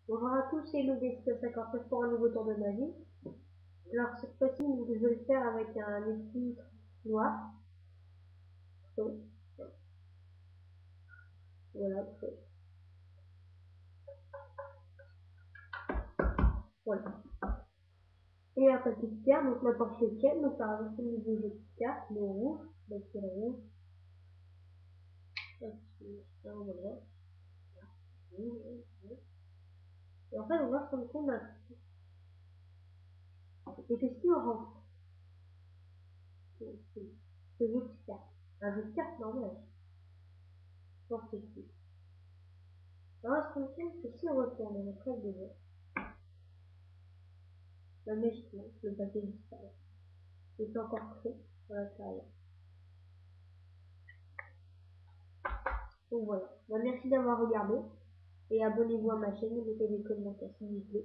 Bonjour à tous, c'est Loup59 pour un nouveau tour de magie. Alors cette fois-ci, je vais le faire avec un épître noir. Voilà. Voilà. Et un paquet de cartes, donc n'importe lequel. Donc par exemple, le niveau jeu de cartes, le rouge, donc c'est le rouge. Voilà. Et en fait, on va se rendre compte d'un truc. Et que si on rentre ce jeu de cartes, un jeu de cartes normal, n'importe qui. On va se rendre compte que si on retourne dans notre règle de jeu, magiquement, le papier disparaît. C'est encore pris dans l'intérieur. Donc voilà. Merci d'avoir regardé et abonnez-vous à ma chaîne et mettez des commentaires s'il vous plaît.